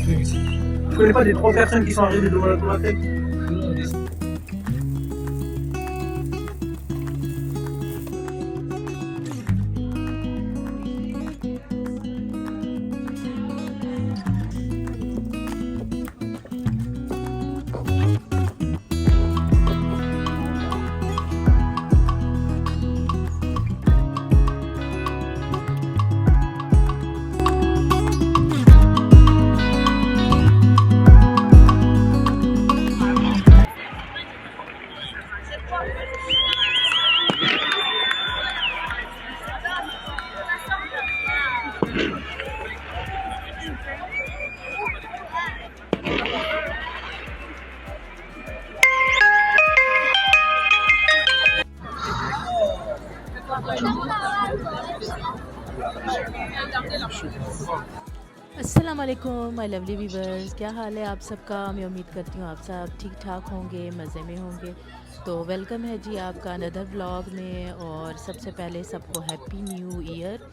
Je connais pas des 3 personnes qui sont arrivées devant ma tête. अस्सलाम वालेकुम my lovely viewers, क्या हाल है आप सबका। मैं उम्मीद करती हूँ आप सब ठीक ठाक होंगे, मज़े में होंगे। तो वेलकम है जी आपका अनदर व्लॉग में। और सबसे पहले सबको हैप्पी न्यू ईयर।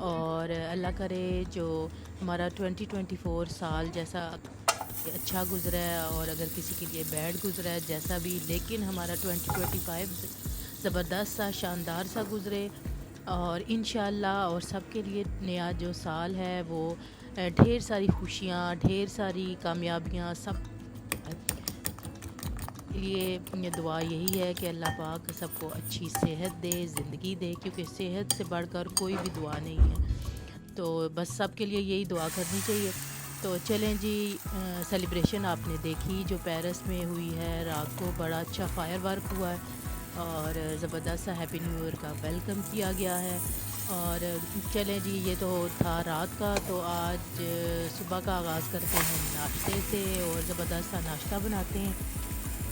और अल्लाह करे जो हमारा 2024 साल जैसा अच्छा गुज़रा है, और अगर किसी के लिए बैड गुज़रा है जैसा भी, लेकिन हमारा 2025 ज़बरदस्त सा शानदार सा गुज़रे। और इंशाल्लाह और सबके लिए नया जो साल है वो ढेर सारी खुशियाँ, ढेर सारी कामयाबियाँ सब लिए दुआ यही है कि अल्लाह पाक सबको अच्छी सेहत दे, ज़िंदगी दे, क्योंकि सेहत से बढ़कर कोई भी दुआ नहीं है। तो बस सबके लिए यही दुआ करनी चाहिए। तो चलें जी, सेलिब्रेशन आपने देखी जो पेरिस में हुई है रात को, बड़ा अच्छा फायर वर्क हुआ है और ज़बरदस्त सा हैप्पी न्यू ईयर का वेलकम किया गया है। और चलें जी, ये तो था रात का। तो आज सुबह का आगाज़ करते हैं नाश्ते से, और ज़बरदस्त सा नाश्ता बनाते हैं।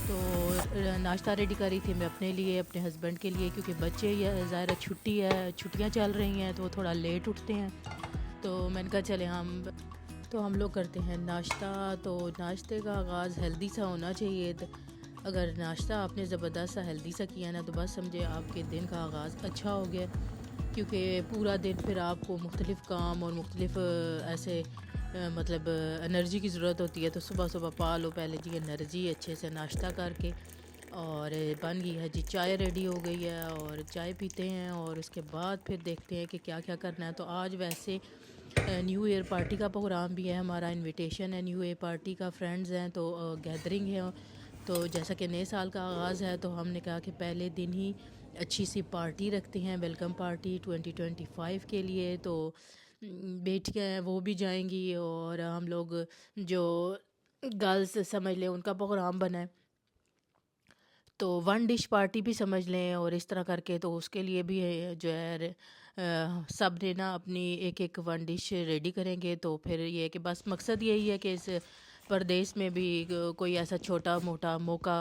तो नाश्ता रेडी करी थी मैं अपने लिए, अपने हस्बैंड के लिए, क्योंकि बच्चे ज़ाहिर छुट्टी है, छुट्टियां चल रही हैं तो वो थोड़ा लेट उठते हैं। तो मैंने कहा चले हम लोग करते हैं नाश्ता। तो नाश्ते का आगाज़ हेल्दी सा होना चाहिए। तो अगर नाश्ता आपने ज़बरदस्त सा हेल्दी सा किया ना, तो बस समझे आपके दिन का आगाज़ अच्छा हो गया। क्योंकि पूरा दिन फिर आपको मुख्तलिफ़ काम और मुख्तलिफ़ ऐसे मतलब एनर्जी की ज़रूरत होती है। तो सुबह सुबह पा लो पहले जी एनर्जी अच्छे से नाश्ता करके। और बन गई है जी चाय, रेडी हो गई है, और चाय पीते हैं और उसके बाद फिर देखते हैं कि क्या क्या करना है। तो आज वैसे न्यू ईयर पार्टी का प्रोग्राम भी है, हमारा इनविटेशन है न्यू ईयर पार्टी का, फ्रेंड्स हैं तो गैदरिंग है। तो जैसा कि नए साल का आगाज़ है तो हमने कहा कि पहले दिन ही अच्छी सी पार्टी रखते हैं, वेलकम पार्टी 2025 के लिए। तो बेटियां हैं वो भी जाएंगी, और हम लोग जो गर्ल्स समझ लें उनका प्रोग्राम बना है, तो वन डिश पार्टी भी समझ लें। और इस तरह करके तो उसके लिए भी जो है सब ने ना अपनी एक एक वन डिश रेडी करेंगे। तो फिर ये है कि बस मकसद यही है कि इस परदेश में भी कोई ऐसा छोटा मोटा मौका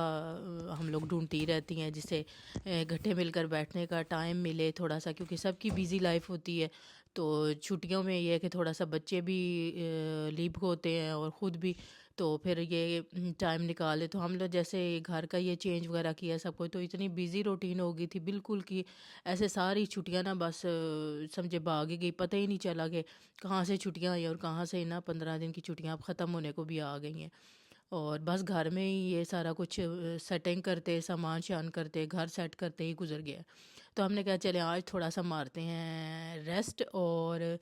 हम लोग ढूंढती रहती हैं, जिससे इकट्ठे मिलकर बैठने का टाइम मिले थोड़ा सा, क्योंकि सबकी बिज़ी लाइफ होती है। तो छुट्टियों में ये है कि थोड़ा सा बच्चे भी लीव होते हैं और ख़ुद भी, तो फिर ये टाइम निकाले। तो हम लोग जैसे घर का ये चेंज वगैरह किया सब कुछ, तो इतनी बिज़ी रूटीन हो गई थी बिल्कुल कि ऐसे सारी छुट्टियां ना बस समझे भाग ही गई, पता ही नहीं चला कि कहाँ से छुट्टियां आई और कहाँ से ना 15 दिन की छुट्टियां अब ख़त्म होने को भी आ गई हैं। और बस घर में ही ये सारा कुछ सेटिंग करते, सामान शान करते, घर सेट करते ही गुजर गया। तो हमने कहा चले आज थोड़ा सा मारते हैं रेस्ट, और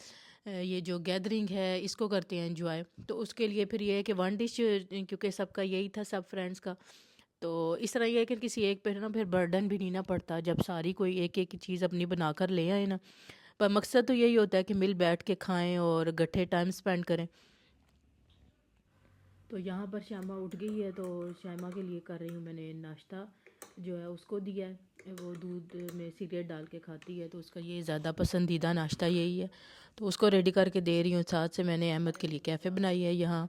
ये जो गैदरिंग है इसको करते हैं एंजॉय। तो उसके लिए फिर ये है कि वन डिश, क्योंकि सबका यही था सब फ्रेंड्स का। तो इस तरह ये है कि किसी एक पे ना फिर बर्डन भी नहीं ना पड़ता, जब सारी कोई एक एक चीज़ अपनी बना कर ले आए ना। पर मकसद तो यही होता है कि मिल बैठ के खाएं और गट्ठे टाइम स्पेंड करें। तो यहाँ पर श्यामा उठ गई है, तो श्यामा के लिए कर रही हूँ मैंने नाश्ता, जो है उसको दिया है। वो दूध में सिगरेट डाल के खाती है, तो उसका ये ज़्यादा पसंदीदा नाश्ता यही है, तो उसको रेडी करके दे रही हूँ। साथ से मैंने अहमद के लिए कैफ़े बनाई है यहाँ।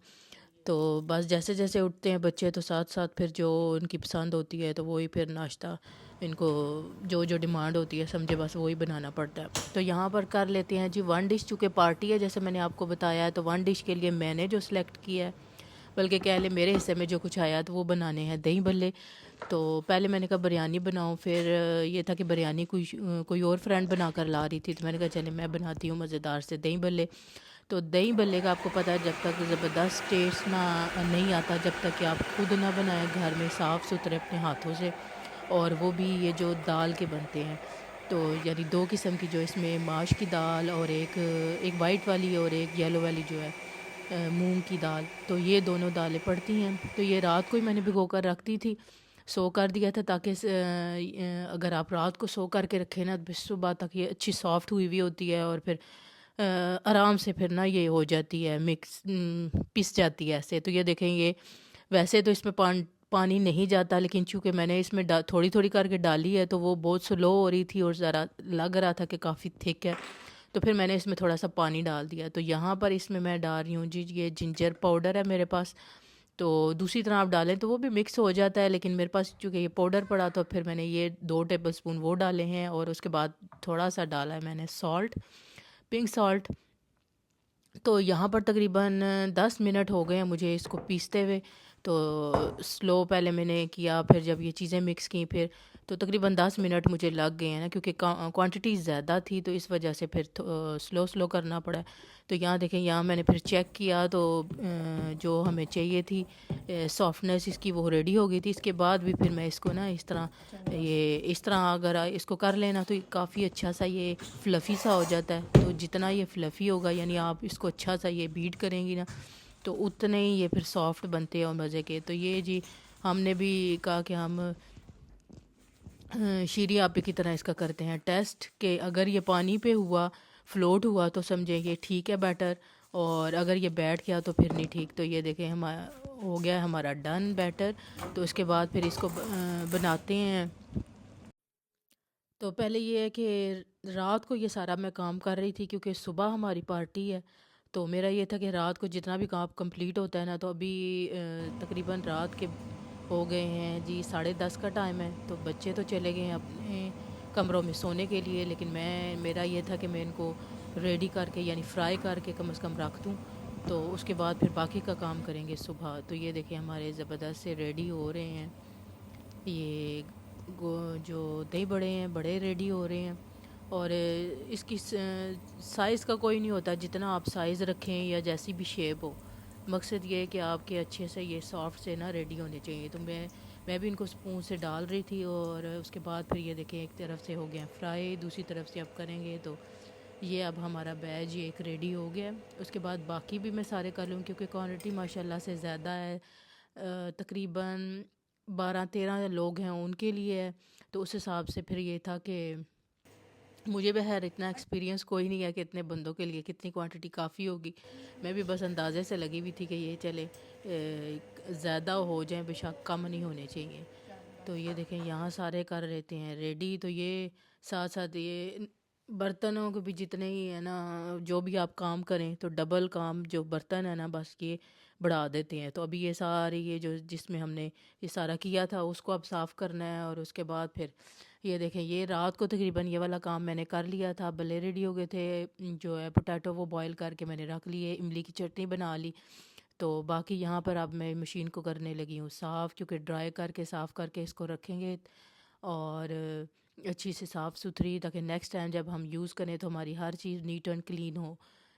तो बस जैसे जैसे उठते हैं बच्चे, तो साथ साथ फिर जो उनकी पसंद होती है तो वही फिर नाश्ता इनको जो जो डिमांड होती है समझे बस वही बनाना पड़ता है। तो यहाँ पर कर लेते हैं जी वन डिश, चूँकि पार्टी है जैसे मैंने आपको बताया है। तो वन डिश के लिए मैंने जो सिलेक्ट किया है, बल्कि कह ले मेरे हिस्से में जो कुछ आया तो वो बनाने हैं दही भल्ले। तो पहले मैंने कहा बिरयानी बनाऊं, फिर ये था कि बिरयानी कोई और फ्रेंड बना कर ला रही थी, तो मैंने कहा चले मैं बनाती हूँ मज़ेदार से दही भल्ले। तो दही भल्ले का आपको पता है, जब तक ज़बरदस्त टेस्ट ना नहीं आता, जब तक कि आप खुद ना बनाएं घर में साफ़ सुथरे अपने हाथों से, और वो भी ये जो दाल के बनते हैं, तो यानी दो किस्म की, जो इसमें माश की दाल और एक एक वाइट वाली और एक येलो वाली जो है मूंग की दाल, तो ये दोनों दालें पड़ती हैं। तो ये रात को ही मैंने भिगो कर रख दी थी, सो कर दिया था, ताकि अगर आप रात को सो करके रखें ना, तो सुबह तक ये अच्छी सॉफ्ट हुई हुई होती है, और फिर आराम से फिर ना ये हो जाती है मिक्स, पिस जाती है ऐसे। तो ये देखें, ये वैसे तो इसमें पानी नहीं जाता, लेकिन चूँकि मैंने इसमें थोड़ी थोड़ी करके डाली है, तो वो बहुत स्लो हो रही थी और ज़रा लग रहा था कि काफ़ी थिक है, तो फिर मैंने इसमें थोड़ा सा पानी डाल दिया। तो यहाँ पर इसमें मैं डाल रही हूँ जी, ये जिंजर पाउडर है मेरे पास। तो दूसरी तरह आप डालें तो वो भी मिक्स हो जाता है, लेकिन मेरे पास चूँकि ये पाउडर पड़ा, तो फिर मैंने ये 2 टेबल स्पून वो डाले हैं, और उसके बाद थोड़ा सा डाला है मैंने सॉल्ट, पिंक सॉल्ट। तो यहाँ पर तकरीबन 10 मिनट हो गए हैं मुझे इसको पीसते हुए। तो स्लो पहले मैंने किया, फिर जब ये चीज़ें मिक्स की, फिर तो तकरीबन 10 मिनट मुझे लग गए हैं ना, क्योंकि क्वांटिटी ज़्यादा थी, तो इस वजह से फिर स्लो स्लो करना पड़ा। तो यहाँ देखें, यहाँ मैंने फिर चेक किया, तो जो हमें चाहिए थी सॉफ्टनेस इसकी, वो रेडी हो गई थी। इसके बाद भी फिर मैं इसको ना इस तरह, ये इस तरह अगर इसको कर लेना, तो काफ़ी अच्छा सा ये फ्लफ़ी सा हो जाता है। तो जितना ये फ्लफ़ी होगा, यानी आप इसको अच्छा सा ये बीट करेंगी ना, तो उतने ही ये फिर सॉफ्ट बनते हैं और मज़े के। तो ये जी, हमने भी कहा कि हम शीरी आपे की तरह इसका करते हैं टेस्ट, कि अगर ये पानी पे हुआ, फ्लोट हुआ, तो समझें ये ठीक है बैटर, और अगर ये बैठ गया तो फिर नहीं ठीक। तो ये देखें, हमारा हो गया है हमारा डन बैटर। तो इसके बाद फिर इसको बनाते हैं। तो पहले ये है कि रात को ये सारा मैं काम कर रही थी, क्योंकि सुबह हमारी पार्टी है। तो मेरा ये था कि रात को जितना भी काम कंप्लीट होता है ना, तो अभी तकरीबन रात के हो गए हैं जी 10:30 का टाइम है। तो बच्चे तो चले गए हैं अपने कमरों में सोने के लिए, लेकिन मेरा ये था कि मैं इनको रेडी करके, यानी फ्राई करके कम से कम रख दूँ, तो उसके बाद फिर बाकी का काम करेंगे सुबह। तो ये देखिए, हमारे ज़बरदस्त से रेडी हो रहे हैं ये जो दही बड़े हैं, बड़े रेडी हो रहे हैं। और इसकी साइज़ का कोई नहीं होता, जितना आप साइज़ रखें या जैसी भी शेप हो, मकसद ये है कि आपके अच्छे से ये सॉफ्ट से ना रेडी होने चाहिए। तो मैं भी इनको स्पून से डाल रही थी, और उसके बाद फिर ये देखें, एक तरफ से हो गया फ्राई, दूसरी तरफ से अब करेंगे। तो ये अब हमारा बैच ये एक रेडी हो गया है। उसके बाद बाकी भी मैं सारे कर लूँ, क्योंकि क्वांटिटी माशाल्लाह से ज़्यादा है। तकरीबन 12-13 लोग हैं उनके लिए है। तो उस हिसाब से फिर ये था कि मुझे भी खैर इतना एक्सपीरियंस कोई नहीं है कि इतने बंदों के लिए कितनी क्वांटिटी काफ़ी होगी। मैं भी बस अंदाज़े से लगी हुई थी कि ये चले ज़्यादा हो जाए, बेशक कम नहीं होने चाहिए। तो ये देखें, यहाँ सारे कर लेते हैं रेडी। तो ये साथ साथ ये बर्तनों को भी, जितने ही है ना, जो भी आप काम करें, तो डबल काम, जो बर्तन है ना, बस ये बढ़ा देते हैं। तो अभी ये सारी, ये जो जिसमें हमने ये सारा किया था, उसको अब साफ़ करना है। और उसके बाद फिर ये देखें, ये रात को तकरीबन ये वाला काम मैंने कर लिया था। भले रेडी हो गए थे, जो है पोटैटो वो बॉईल करके मैंने रख लिए, इमली की चटनी बना ली। तो बाकी यहाँ पर अब मैं मशीन को करने लगी हूँ साफ़, क्योंकि ड्राई करके साफ़ करके इसको रखेंगे, और अच्छी से साफ़ सुथरी, ताकि नेक्स्ट टाइम जब हम यूज़ करें तो हमारी हर चीज़ नीट एंड क्लीन हो।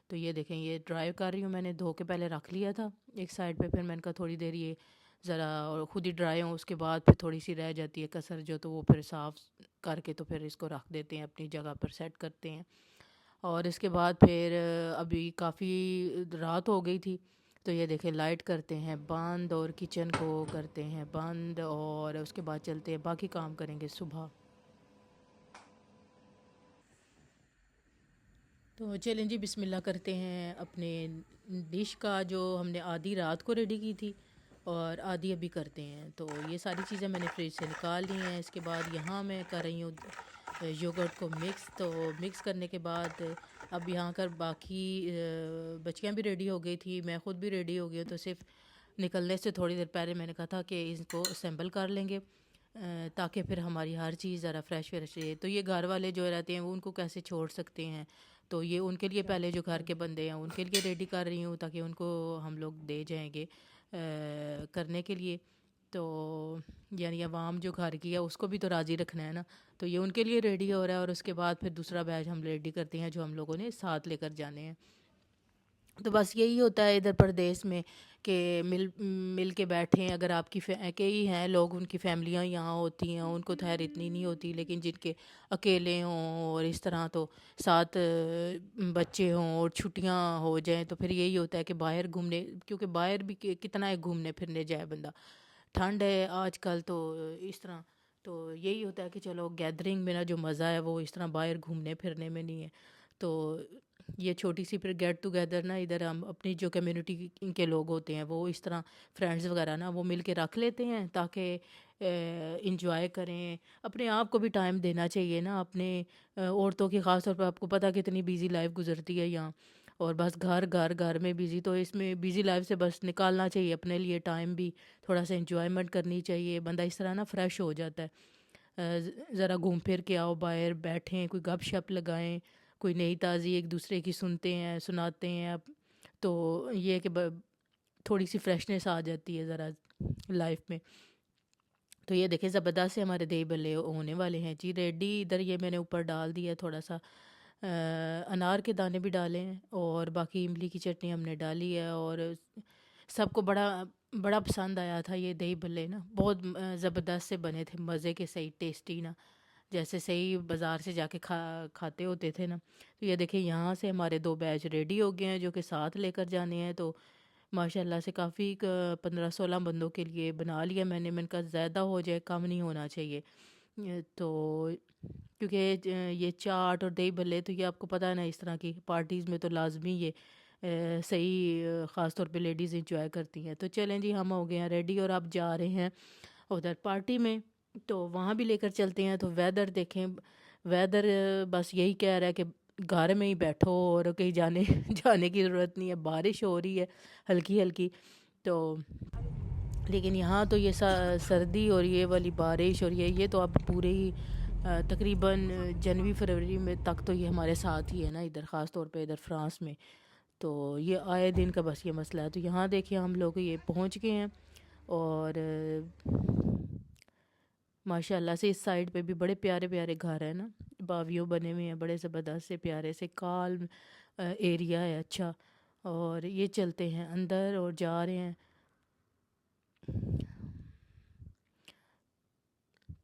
तो ये देखें, ये ड्राई कर रही हूँ, मैंने धो के पहले रख लिया था एक साइड पे, फिर मैंने कहा थोड़ी देर ये ज़रा और ख़ुद ही ड्राई हो, उसके बाद फिर थोड़ी सी रह जाती है कसर जो, तो वो फिर साफ़ करके तो फिर इसको रख देते हैं, अपनी जगह पर सेट करते हैं। और इसके बाद फिर अभी काफ़ी रात हो गई थी, तो ये देखें, लाइट करते हैं बंद और किचन को करते हैं बंद, और उसके बाद चलते हैं बाकी काम करेंगे सुबह। तो चलें जी, बिस्मिल्लाह करते हैं अपने डिश का, जो हमने आधी रात को रेडी की थी और आधी अभी करते हैं। तो ये सारी चीज़ें मैंने फ्रिज से निकाल ली हैं। इसके बाद यहाँ मैं कर रही हूँ योगर्ट को मिक्स। तो मिक्स करने के बाद अब यहाँ कर बाकी बच्चियाँ भी रेडी हो गई थी, मैं ख़ुद भी रेडी हो गई हूँ। तो सिर्फ निकलने से थोड़ी देर पहले मैंने कहा था कि इसको असेंबल कर लेंगे, ताकि फिर हमारी हर चीज़ ज़रा फ्रेश फ्रेश रहे। तो ये घर वाले जो रहते हैं, वो उनको कैसे छोड़ सकते हैं, तो ये उनके लिए पहले जो घर के बंदे हैं उनके लिए रेडी कर रही हूँ, ताकि उनको हम लोग दे जाएंगे करने के लिए। तो यानी अवाम जो घर की है उसको भी तो राज़ी रखना है ना, तो ये उनके लिए रेडी हो रहा है। और उसके बाद फिर दूसरा बैच हम रेडी करते हैं, जो हम लोगों ने साथ लेकर जाने हैं। तो बस यही होता है इधर प्रदेश में कि मिल मिल के बैठें। अगर आपकी कई हैं लोग, उनकी फैमिलियां यहाँ होती हैं, उनको खैर इतनी नहीं होती, लेकिन जिनके अकेले हों और इस तरह, तो साथ बच्चे हों और छुट्टियां हो जाएं, तो फिर यही होता है कि बाहर घूमने, क्योंकि बाहर भी कितना है घूमने फिरने जाए बंदा, ठंड है आजकल, तो इस तरह। तो यही होता है कि चलो गैदरिंग में ना जो मज़ा है वो इस तरह बाहर घूमने फिरने में नहीं है। तो ये छोटी सी फिर गेट टुगेदर ना, इधर हम अपनी जो कम्युनिटी के लोग होते हैं वो इस तरह फ्रेंड्स वगैरह ना वो मिल के रख लेते हैं, ताकि इंजॉय करें। अपने आप को भी टाइम देना चाहिए ना, अपने औरतों की ख़ास तौर पर आपको पता कितनी बिजी लाइफ गुजरती है यहाँ, और बस घर घर घर में बिज़ी। तो इसमें बिज़ी लाइफ से बस निकालना चाहिए अपने लिए टाइम भी, थोड़ा सा इंजॉयमेंट करनी चाहिए, बंदा इस तरह ना फ्रेश हो जाता है। ज़रा घूम फिर के आओ, बाहर बैठें, कोई गप शप लगाएं, कोई नई ताज़ी एक दूसरे की सुनते हैं, सुनाते हैं आप। तो ये है कि थोड़ी सी फ्रेशनेस आ जाती है ज़रा लाइफ में। तो ये देखें ज़बरदस्त से हमारे दही बल्ले होने वाले हैं जी रेडी। इधर ये मैंने ऊपर डाल दिया है थोड़ा सा, अनार के दाने भी डाले हैं, और बाकी इमली की चटनी हमने डाली है। और सबको बड़ा बड़ा पसंद आया था ये दही भल्ले ना, बहुत ज़बरदस्त से बने थे, मज़े के, सही टेस्टी ना, जैसे सही बाज़ार से जाके खाते होते थे ना। तो ये देखिए यहाँ से हमारे 2 बैच रेडी हो गए हैं जो कि साथ लेकर जाने हैं। तो माशाल्लाह से काफ़ी 15-16 बंदों के लिए बना लिया मैंने कहा ज़्यादा हो जाए, कम नहीं होना चाहिए। तो क्योंकि ये चाट और दही भल्ले तो ये आपको पता है ना, इस तरह की पार्टीज़ में तो लाजमी ये सही ख़ास तौर पे लेडीज़ इंजॉय करती हैं। तो चलें जी, हम हो गए हैं रेडी और आप जा रहे हैं उधर पार्टी में, तो वहाँ भी लेकर चलते हैं। तो वेदर देखें, वेदर बस यही कह रहा है कि घर में ही बैठो और कहीं जाने जाने की ज़रूरत नहीं है। बारिश हो रही है हल्की हल्की, तो लेकिन यहाँ तो ये सर्दी और ये वाली बारिश और ये तो अब पूरे ही तकरीबन जनवरी फरवरी में तक तो ये हमारे साथ ही है ना इधर, ख़ास तौर पे इधर फ्रांस में। तो ये आए दिन का बस ये मसला है। तो यहाँ देखिए हम लोग ये पहुँच गए हैं, और माशाल्लाह से इस साइड पे भी बड़े प्यारे प्यारे घर हैं ना, बावियों बने हुए हैं, बड़े ज़बरदस्त से प्यारे से, काल्म एरिया है अच्छा। और ये चलते हैं अंदर और जा रहे हैं।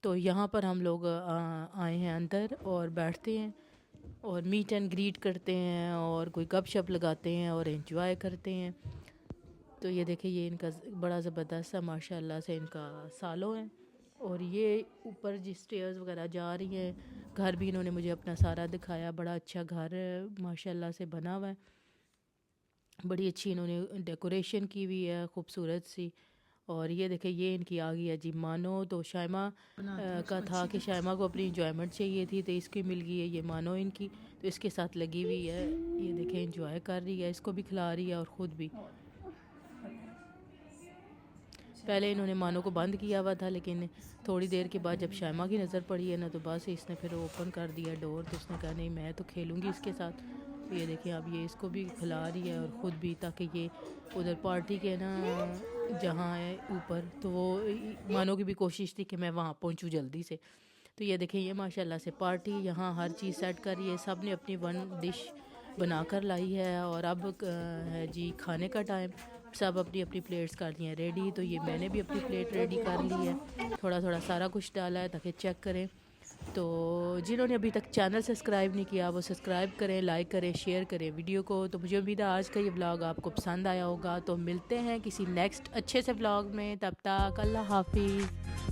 तो यहाँ पर हम लोग आए हैं अंदर और बैठते हैं और मीट एंड ग्रीट करते हैं और कोई गप शप लगाते हैं और एंजॉय करते हैं। तो ये देखिए ये इनका बड़ा ज़बरदस्त सा माशाल्लाह से इनका सालों है। और ये ऊपर जिस स्टेयर्स वगैरह जा रही हैं, घर भी इन्होंने मुझे अपना सारा दिखाया, बड़ा अच्छा घर माशाल्लाह से बना हुआ है, बड़ी अच्छी इन्होंने डेकोरेशन की हुई है खूबसूरत सी। और ये देखे ये इनकी आ गई है जी मानो। तो शाइमा का था कि शाइमा को अपनी इंजॉयमेंट चाहिए थी, तो इसकी मिल गई है ये मानो इनकी, तो इसके साथ लगी हुई है। ये देखे इंजॉय कर रही है, इसको भी खिला रही है और ख़ुद भी। पहले इन्होंने मानो को बंद किया हुआ था, लेकिन थोड़ी देर के बाद जब शाइमा की नज़र पड़ी है ना, तो बस इसने फिर ओपन कर दिया डोर। तो उसने कहा नहीं मैं तो खेलूँगी इसके साथ। तो ये देखिए अब ये इसको भी खिला रही है और ख़ुद भी, ताकि ये उधर पार्टी के ना जहाँ है ऊपर, तो वो मानो की भी कोशिश थी कि मैं वहाँ पहुँचूँ जल्दी से। तो ये देखिए ये माशाल्लाह से पार्टी यहाँ हर चीज़ सेट कर रही है, सब ने अपनी वन डिश बनाकर लाई है। और अब है जी खाने का टाइम, सब अपनी अपनी प्लेट्स कर दी हैं रेडी। तो ये मैंने भी अपनी प्लेट रेडी कर ली है, थोड़ा थोड़ा सारा कुछ डाला है ताकि चेक करें। तो जिन्होंने अभी तक चैनल सब्सक्राइब नहीं किया वो सब्सक्राइब करें, लाइक करें, शेयर करें वीडियो को। तो मुझे उम्मीद है आज का ये व्लॉग आपको पसंद आया होगा। तो मिलते हैं किसी नेक्स्ट अच्छे से व्लॉग में, तब तक अल्लाह हाफिज़।